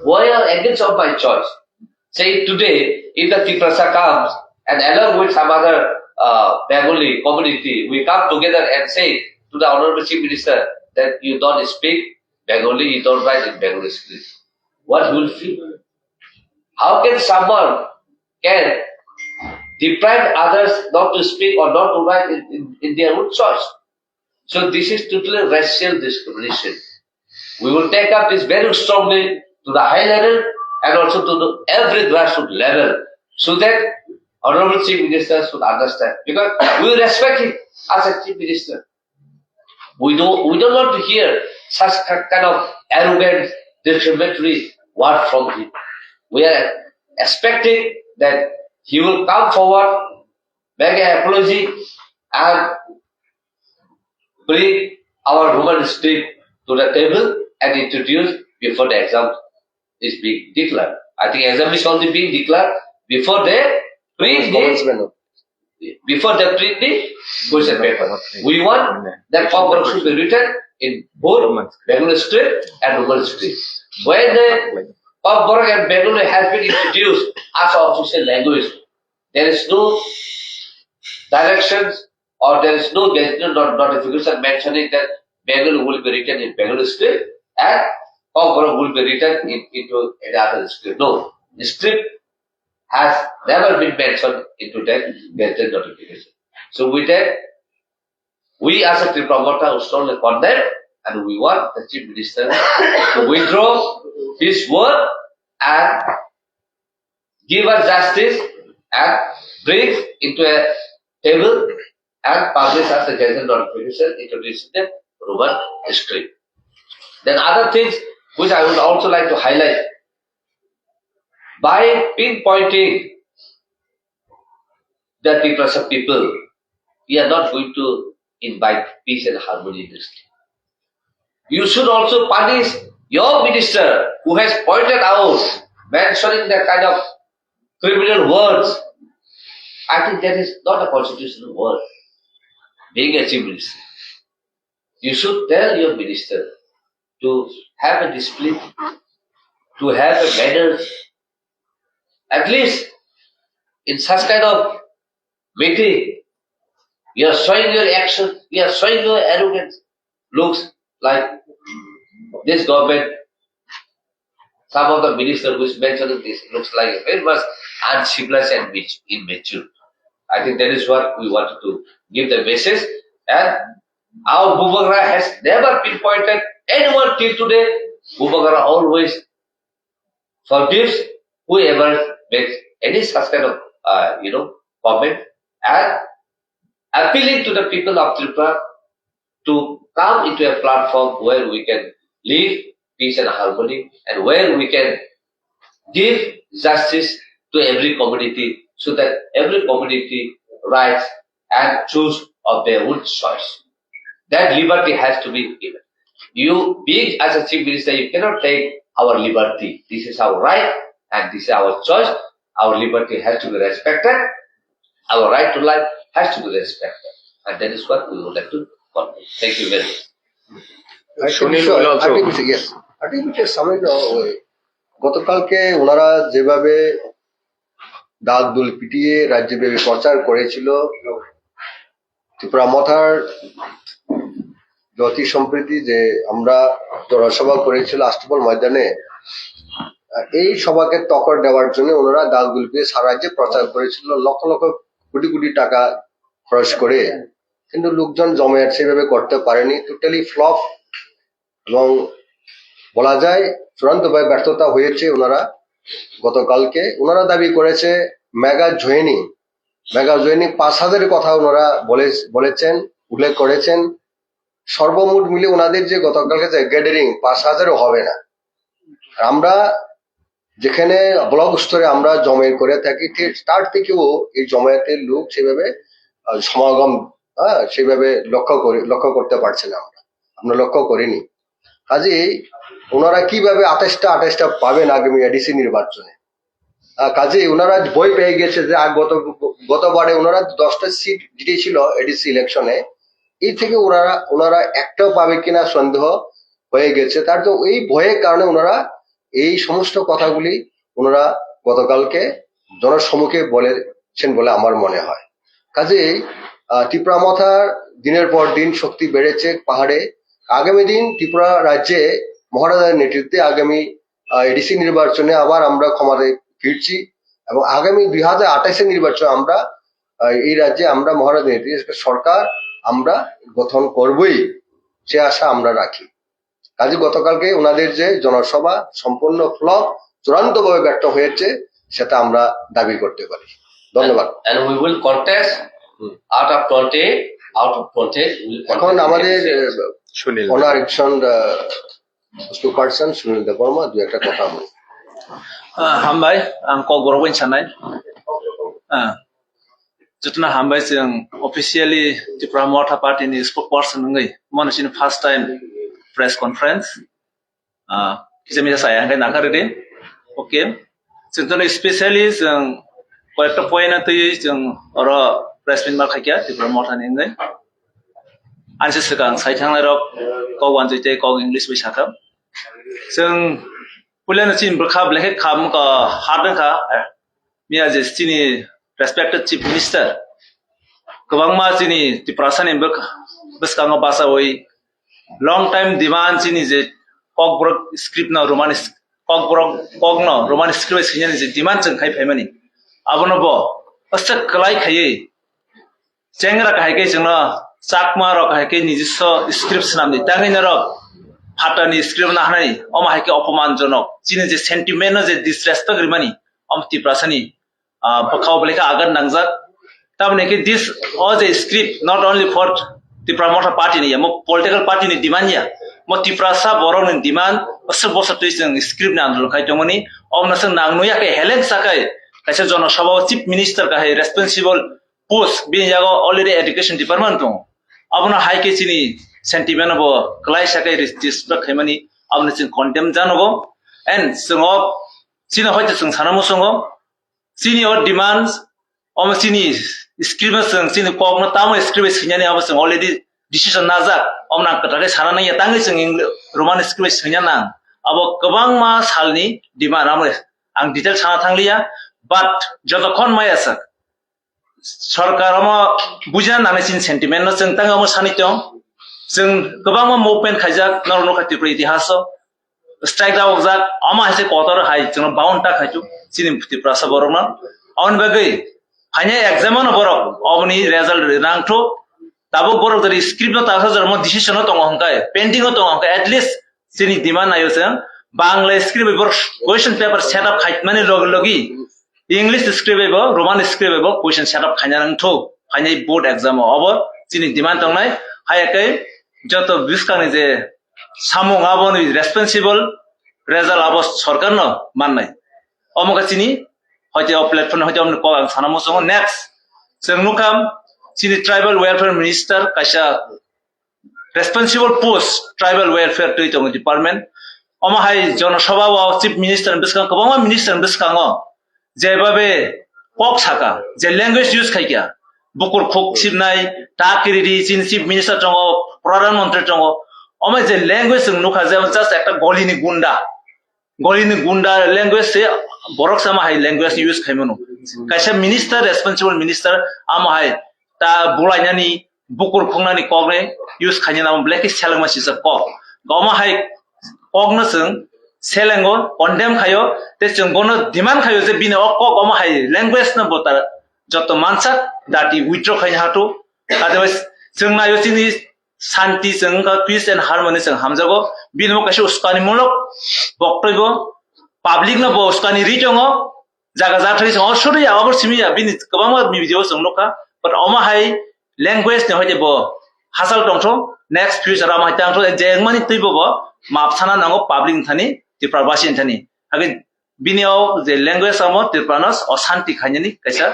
Why you are against of my choice? Say today, if the Tiprasa comes and along with some other Bengali community, we come together and say to the Honorable Chief Minister that you don't speak Bengali, you don't write in Bengali script. What will feel? How can someone can deprive others not to speak or not to write in their own choice? So this is totally racial discrimination. We will take up this very strongly to the high level and also to the every grassroots level, so that Honorable Chief Minister should understand. Because we respect him as a Chief Minister. We don't want to hear such kind of arrogant, discriminatory word from him. We are expecting that he will come forward, make an apology, and bring our Roman script to the table and introduce before the exam is being declared. I think exam is only being declared before they print the question paper. We want that form should be written in both Bengali script and Roman script. When the Kokborok and Bengali has been introduced as official language. There is no directions or there is no gazetted notification mentioning that Bengali will be written in Bengali script and Kokborok will be written into any other script. No, the script has never been mentioned into that gazetted notification. So with that, we as a trip promoter strongly condemn and we want the Chief Minister to withdraw his word and give us justice and bring into a table and publish as a gazette notification introducing the Roman script. Then other things which I would also like to highlight, by pinpointing the people of people, we are not going to invite peace and harmony in this country. You should also punish your minister who has pointed out, mentioning that kind of criminal words. I think that is not a constitutional word, being a chief minister. You should tell your minister to have a discipline, to have a manners. At least in such kind of meeting, you are showing your action, you are showing your arrogance. Looks like this government, some of the ministers who is mentioning this, looks like very much uncivilized and immature. I think that is what we wanted to give the message. And our Bubagara has never pinpointed anyone till today. Bubagara always forgives whoever makes any such kind of comment, and appealing to the people of Tripura to come into a platform where we can live peace and harmony and where we can give justice to every community so that every community rights and choose of their own choice. That liberty has to be given. You, being as a chief minister, you cannot take our liberty. This is our right and this is our choice. Our liberty has to be respected. Our right to life has to be respected. And that is what we would like to convey. Thank you very much. Artificial সামনে গতকালকে ওনারা যেভাবে ডাক দুল পিটিয়ে রাজ্যব্যাপী প্রচার করেছিল ত্রিপুরা মথার জ্যোতি সম্প্রীতি যে আমরা জনসভা করেছিল আষ্টপল ময়দানে, এই সভাকে টক্কর দেওয়ার জন্য ওনারা ডাক দুল পিটিয়ে সারা রাজ্যে প্রচার করেছিল লক্ষ লক্ষ কোটি কোটি টাকা খরচ করে, কিন্তু লোকজন জমায়েত সেভাবে করতে পারেনি, টোটালি ফ্লপ এবং বলা যায় চূড়ান্তভাবে ব্যর্থতা হয়েছে। ওনারা গতকালকে ওনারা দাবি করেছে মেগা জয়েনিং 5,000 কথা ওনারা বলেছেন, উল্লেখ করেছেন। সর্বমোট মিলে ওনাদের যে গতকালকে যে গ্যাদারিং 5,000ও হবে না। আমরা যেখানে ব্লক স্তরে আমরা জমায়েত করে থাকি তার থেকেও এই জমায়েতের লোক সেভাবে সমাগম সেভাবে লক্ষ্য করতে পারছে না, আমরা লক্ষ্য করিনি। কাজেই ওনারা কিভাবে 28টা পাবেন আগামী এডিসি নির্বাচনে? কাজেই ওনারা ভয় পেয়ে গেছে যে গতবারে ওনারা 10টা সিট জিতেছিল এডিসি ইলেকশনে, এই থেকে ওনারা একটাও পাবে কিনা সন্দেহ হয়ে গেছে। তার তো এই ভয়ের কারণে ওনারা এই সমস্ত কথাগুলি ওনারা গতকালকে জনসম্মুখে বলেছেন বলে আমার মনে হয়। কাজেই ত্রিপুরা মথার দিনের পর দিন শক্তি বেড়েছে পাহাড়ে। আগামী দিন ত্রিপুরা রাজ্যে মহারাজার নেতৃত্বে আগামী এডিসি নির্বাচনে আবার আমরা ক্ষমতায় ফিরছি এবং আগামী 2028-এর নির্বাচনে আমরা এই রাজ্যে আমরা মহারাজার নেতৃত্বে সরকার আমরা গঠন করবই, সে আশা আমরা রাখি। কাজে গতকালকে ওনাদের যে জনসভা সম্পূর্ণ ফ্লপ, চূড়ান্তভাবে ব্যর্থ হয়েছে, সেটা আমরা দাবি করতে পারি। ধন্যবাদ। And we will contest out of 20, এখন আমাদের ওনার একজন স্পোকপারসন সুনীল দেববর্মা দু একটা কথা বলি। हामबाय आं ककबरक साननाय जिथुना हामबाय जों अफिसियेलि त्रिपुरा मथा पार्टीनि स्पोकपारसन नङै मनसिन फार्स्ट टाइम प्रेस कन्फरेन्स किसिमिसा सायाखै नागारिदे ओके जों स्पेशली जों कयेकटा पइन्ट थयै जों अर प्रेस मिट माखाया त्रिपुरा मथानि नङै आनसे सिगां साइथांनाय रक कौ वानजैते कौ इंग्लिश बैसाखा जों pulen chin berkha blek kham ka harden ka mia je chini respected chief minister kabangma chini ti prasani beskang basa oi long time demand chini je kokbrok script na roman kokbrok kokno roman script sinya je demand chang khai phaimani abono bo asa kalai khai chengra khai ke chungna chakma ro khai ke nijiswa script namni tangai na ro ফাটানি script না হানানি অমা হাইকে অপমানজনক চিনি যে sentiment যে disrespect রিমানি অমতি প্রাসানি বখাও বলেকা agar নাংজাক তারমানে কি this was A script not only for the promoter party নি মো পলিটিক্যাল পার্টি নি ডিমান্ডয়া মো তি প্রাসা বরং নি ডিমান্ড অসর বসর তুই जों স্ক্রিপ্ট না আন্দোলন খাই তমনি অমনাসং নাংনুয়া কে হেলেক সাকাই কাছে জনসভা চিফ মিনিস্টার কাহে রেসপন্সিবল পোস্ট বিন জাগো অলরেডি এডুকেশন ডিপার্টমেন্ট দं abuna haike chini sentiment bo klai sakai respect khaimani abuna chin condemn janobo and singo chini hoite sing sanamu songo chini or demands om chini scribe sing chini kokna tamo scribe sinyani abo sing already decision naja omna katake sanana ya tangi sing roman scribe sinyana abo kabang ma salni demand amre ang detail sana thanglia but jotokhon mai asak सरकार बुझा नाने चिन sentiment न जों तंग सानि दं जों गोबां मुभमेंट खायजाक नरनो खातिफ्रा इतिहास स्ट्राइक आउट जाक अमा हासे कतर हाय जों बाउंटा खायजु चिनि फुतिफ्रा सबरना अन बागै फाइने एग्जाम न बरक अबनि रिजल्ट रांगथो दाबो बरक दरि स्क्रिप्ट न ताखा जरम डिसिजन दं हंकाय पेंडिंग दं हंकाय एट लिस्ट चिनि डिमांड आयो जों बांग्ला स्क्रिप्ट बर क्वेश्चन पेपर सेटअप खायतमानि लगी English script ebo Roman script ebo question setup khanya nang tho khanya board exam obo chini demand tongnai hayakai joto biskang ni je samung abo ni responsible result abo sarkar no mannai omoga chini hoite platform hoite amni ko ang sanamo songo next जों nukam chini tribal welfare minister kaisa responsible post tribal welfare tui tong department omo hai jonasabha o chief minister biskang kobama minister biskang যেভাবে cock থাকা যে language use খাইয়া বুকুর খুক সিবনাই টাকিরি চিন chief minister চঙ্গ প্রধানমন্ত্রী চঙ্গ অমে যে language নুখা যে জাস্ট একটা গলিনি গুন্ডা ল্যাঙ্গুয়েজ সে বরক সামা হাই ল্যাঙ্গুয়েজ ইউজ খাইমনো কাইসা মিনিস্টার রেসপন্সিবল মিনিস্টার আমা হাই তা বুলাইনানি বুকুর খুংনানি কগনে ইউজ খাইনি নাম ব্লেকি সেলাংমাসি কক গমা হাই কগনো जों सेलेंगो कन्डेम खायो ते जों बोनो डिमांड खायो जे बिनो कक अमा हाय लैंग्वेज न बोता जत मानसा दाटी विथड्र खायनो हातो अदरवाइज जों नायो चिनि शान्ति जों पीस एंड हार्मनी जों हामजागो बिनो कासे उस्कानि मुलक बक्तब्य पाब्लिक न बो उस्कानि रिटंगो जागा जाथारि जों असुरिया अबर सिमिया बिनि गोबां भिडिअ जों लका बाट अमा हाय लैंग्वेज न होय बो हासाल दंथो नेक्स्ट फ्यूचर अमा तांथो जेंगमानि तैबो बो मापसाना नांगो पाब्लिक थानि तिप्राबासिन थानि हागे बिनियाव जे लैंग्वेज आमो तिप्रानस अशांति खायनि कैसा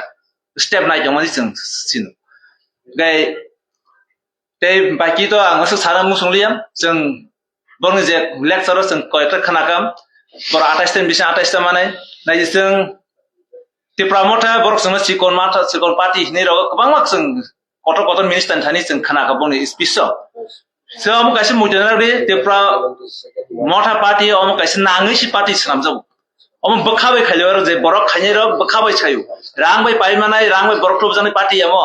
स्टेप नाय जमानि जों सिन गाय ते बाकी तो आंसो सारा मुसुंलिया जों बंग जे लेक्चर जों कयटा खानाकाम बर 28 दिन बिसा 28 ता माने नाय जों तिप्रामथा बरक जों सिकन पार्टी नि रग गोबां माक जों कत मिनिस्टार थानि जों खानाका बंग speech so amo kaise mujanari tepra motha party amo kaise nangai si party sanamjau amo bakhabai khailo aro je borok khaini ro bakhabai chayu rang bai paimanai rang bai borok tobjani party amo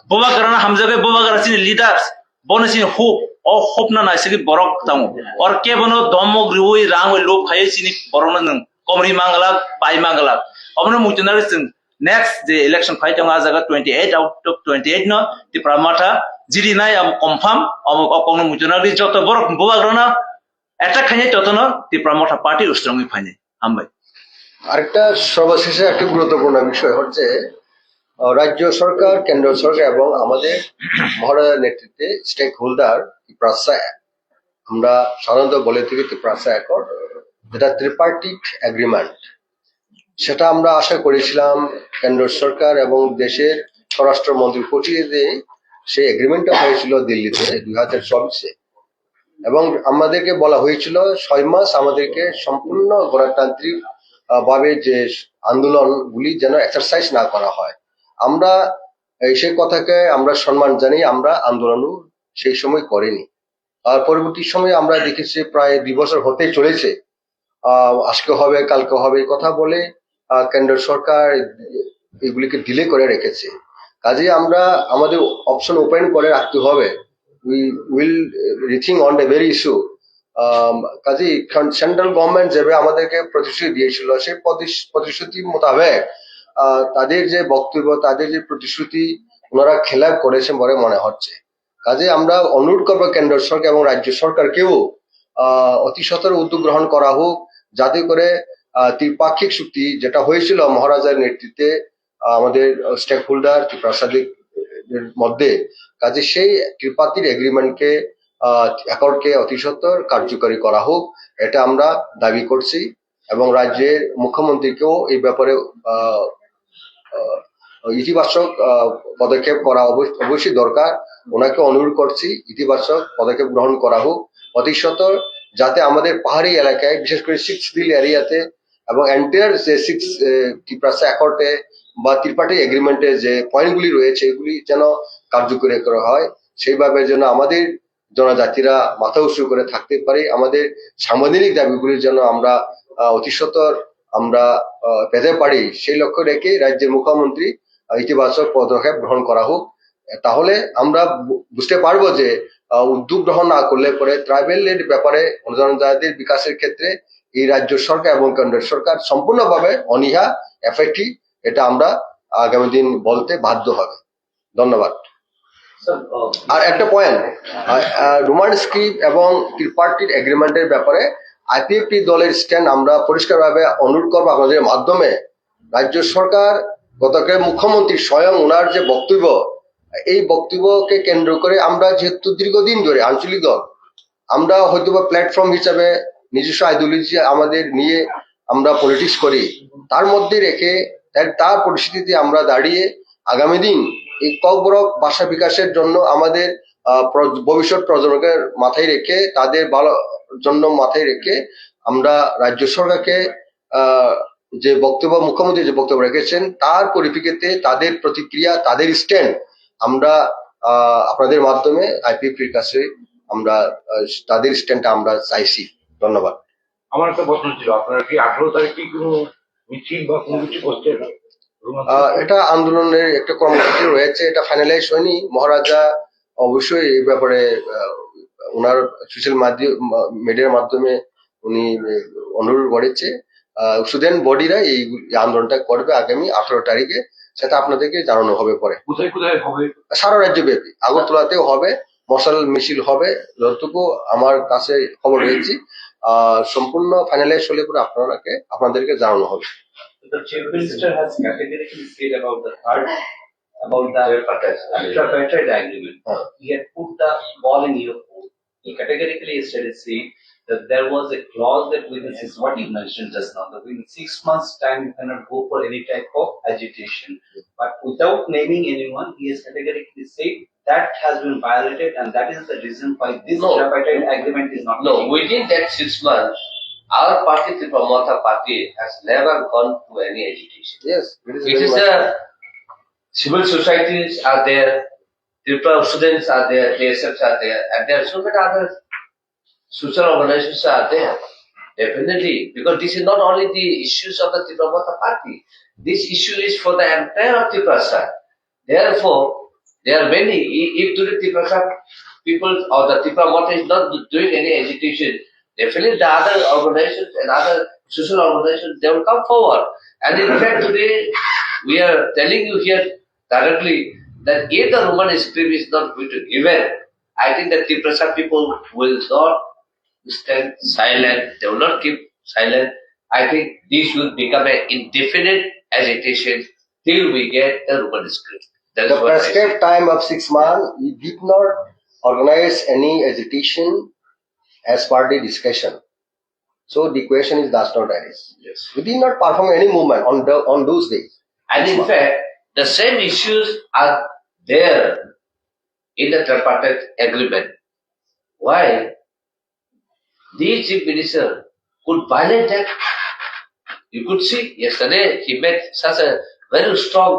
boba garana hamjagai boba gara chini leaders bono chini hope na naisigi borok tamu or ke bono domog riui rang bai lop khai chini borok na nang komri mangala pai mangala amo mujanari sin next the election fight anga jaga 28 out of 28 no the pramata jiri nai am confirm am okong mujanari joto borok bobagrona attack khanye totono the pramata party strongly phane ambai আরেকটা সর্বশেষে একটা গুরুত্বপূর্ণ বিষয় হচ্ছে রাজ্য সরকার কেন্দ্র সরকার এবং আমাদের মহোদয়ের নেতৃত্বে স্টেক হোল্ডার প্রাসা আমরা সাধারণত বলে থাকি প্রাসা একর যেটা ত্রিপার্টিট এগ্রিমেন্ট সেটা আমরা আশা করেছিলাম কেন্দ্র সরকার এবং দেশের স্বরাষ্ট্রমন্ত্রী পৌঁছে সেই এগ্রিমেন্টটা হয়েছিল দিল্লিতে 2024-এ এবং আমাদেরকে বলা হয়েছিল 6 মাস আমাদেরকে সম্পূর্ণ গণতান্ত্রিক ভাবে যে আন্দোলনগুলি যেন এক্সারসাইজ না করা হয় আমরা সেই কথাকে আমরা সম্মান জানি আমরা আন্দোলনও সেই সময় করিনি আর পরবর্তী সময়ে আমরা দেখেছি প্রায় 2 বছর হতে চলেছে আজকে হবে কালকে হবে এই কথা বলে কেন্দ্র সরকার এগুলিকে ডিলে করে রেখেছে। কাজে আমরা আমাদের অপশন ওপেন করে রাখতে হবে। We will rethink on the very issue. কাজে সেন্ট্রাল গভর্নমেন্ট যেভাবে আমাদেরকে প্রতিশ্রুতি দিয়েছিল সেই প্রতিশ্রুতি মোতাবেক তাদের যে বক্তব্য তাদের যে প্রতিশ্রুতি ওনারা খেলাপ করেছেন বলে মনে হচ্ছে। কাজে আমরা অনুরোধ করবো কেন্দ্র সরকার এবং রাজ্য সরকারকেও অতি সত্বর উদ্যোগ গ্রহণ করা হোক, যাতে করে ত্রিপাক্ষিক চুক্তি যেটা হয়েছিল মহারাজার নেতৃত্বে আমাদের স্টেক হোল্ডার ত্রিপ্রাসাদিক মধ্যে, কাজে সেই ত্রিপাক্ষিক এগ্রিমেন্টকে অ্যাকর্ডকে অতি সত্বর কার্যকরী করা হোক, এটা আমরা দাবি করছি এবং রাজ্যের মুখ্যমন্ত্রীকেও এই ব্যাপারে ইতিবাচক পদক্ষেপ করা অবশ্যই দরকার। ওনাকে অনুরোধ করছি ইতিবাচক পদক্ষেপ গ্রহণ করা হোক অতি সত্বর, যাতে আমাদের পাহাড়ি এলাকায় বিশেষ করে 6 বিল এরিয়াতে এবং এন্টায়ার যে 6 ত্রিপ্রাসা অ্যাকর্ডে বা ত্রিপাঠি এগ্রিমেন্টে যে পয়েন্টগুলি রয়েছে এগুলি যেন কার্যকরী করা হয়, সেইভাবে যেন আমাদের জনজাতিরা মাথা উঁচু করে থাকতে পারি, আমাদের সাংবিধানিক দাবিগুলি যেন আমরা অতি সত্বর আমরা পেতে পারি, সেই লক্ষ্য রেখে রাজ্যের মুখ্যমন্ত্রী ইতিবাচক পদক্ষেপ গ্রহণ করা হোক। তাহলে আমরা বুঝতে পারবো যে উদ্যোগ গ্রহণ না করলে পরে ট্রাইবেলের ব্যাপারে জনজাতির বিকাশের ক্ষেত্রে এই রাজ্য সরকার এবং কেন্দ্র সরকার সম্পূর্ণভাবে অনীহা এফেক্টিভ, এটা আমরা আগামী দিন বলতে বাধ্য হবে। ধন্যবাদ। আর একটা পয়েন্ট, রোমান স্ক্রিপ্ট এবং ত্রিপার্টির এগ্রিমেন্টের ব্যাপারে আইপিএফটি দলের স্ট্যান্ড আমরা পরিষ্কারভাবে অনুরোধ করবো আপনাদের মাধ্যমে। রাজ্য সরকার গতকাল মুখ্যমন্ত্রী স্বয়ং ওনার যে বক্তব্য, এই বক্তব্যকে কেন্দ্র করে আমরা যেহেতু দীর্ঘদিন ধরে আঞ্চলিক দল আমরা হয়তো বা প্ল্যাটফর্ম হিসাবে নিজস্ব আইডিওলজি আমাদের নিয়ে আমরা পলিটিক্স করি, তার মধ্যে রেখে তার পরিস্থিতিতে আমরা দাঁড়িয়ে আগামী দিন এই ককবরক ভাষা বিকাশের জন্য আমাদের ভবিষ্যৎ প্রজন্মকে মাথায় রেখে তাদের ভালো জন্য মাথায় রেখে আমরা রাজ্য সরকারকে যে বক্তব্য মুখ্যমন্ত্রী যে বক্তব্য রেখেছেন তার পরিপ্রেক্ষিতে তাদের প্রতিক্রিয়া তাদের স্ট্যান্ড আমরা আপনাদের মাধ্যমে আইপিএফটির কাছে আমরা তাদের স্ট্যান্ডটা আমরা চাইছি। ধন্যবাদ। আমার একটা প্রশ্ন ছিল, আপনারা কি 18 তারিখে কোনো মিছিল বা কোনো কিছু করছেন? এটা আন্দোলনের একটা কর্মসূচি রয়েছে, এটা ফাইনালাইজ হয়নি। মহারাজা অবশ্যই এই ব্যাপারে ওনার সোশ্যাল মিডিয়ার মাধ্যমে উনি অনুরোধ করেছে স্টুডেন্ট বডিরা এই আন্দোলনটা করবে আগামী 18 তারিখে, সেটা আপনাদেরকে জানানো হবে পরে। কোথায় কোথায় হবে? সারা রাজ্য ব্যাপী, আগরতলাতেও হবে, মশাল মিছিল হবে, যতটুকু আমার কাছে খবর রয়েছে। সম্পূর্ণ ফাইনালাইজ হলে পরে আপনাদেরকে জানানো হবে। The chief minister has categorically said about the tripartite agreement. He had put the ball in your court. He categorically said that there was a clause that within what you mentioned just now, that within 6 months' time you cannot go for any type of agitation. But without naming anyone, he has categorically said that has been violated, and that is the reason why this tripartite agreement is not. No, within that 6 months, our party, the Pramotha party, has never gone to any agitation. Yes, It is a civil societies are there, Tripura students are there, DSFs are there, and there are so many other social organizations are there. Definitely, because this is not only the issues of the Tripura party. This issue is for the entire of Tripura. Therefore, there are many. If the Tripura people or the Tripura is not doing any agitation, definitely the other organizations and other social organizations, they will come forward. And in fact, today we are telling you here directly that if the Roman script is not going to given, I think that Tripura people will not stand silent. They will not keep silent. I think this will become an indefinite agitation till we get the Roman script. That's The what I say. prescribed time of 6 months, we did not organize any agitation as per the discussion. So the question is does not arise. Yes. We did not perform any movement on those days. And in fact, the same issues are there in the tripartite agreement. Why? The chief minister could violate that. You could see yesterday he made such a very strong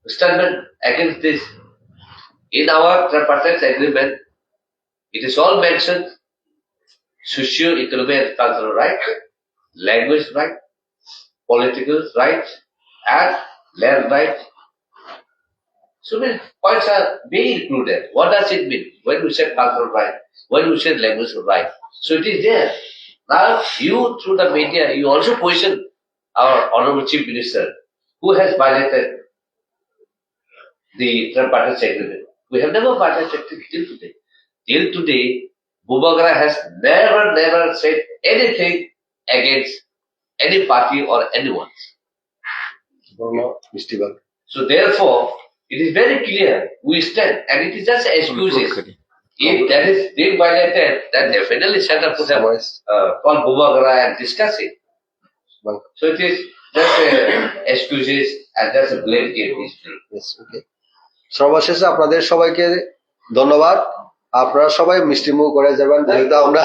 statement against this. In our tripartite agreement, it is all mentioned socio-economic and cultural right. language right, political rights, and land rights. So many points are being included. What does it mean when we say cultural right, when we say language right? So it is there. Now you through the media, you also question our Honorable Chief Minister, who has violated the tripartite agreement. We have never violated it till today. Till today, Bhubagra has never said anything against any party or anyone. মিষ্টি bug So therefore, it is very clear we stand, and it is just excuses. If that is being violated, then definitely Center could have called Bhubagra and discuss it. So it is just excuses and just a blame game history. Yes, okay. সর্বশেষে আপনাদের সবাইকে ধন্যবাদ। আপনারা সবাই মিষ্টি মুখ করে যাবেন, যেহেতু আমরা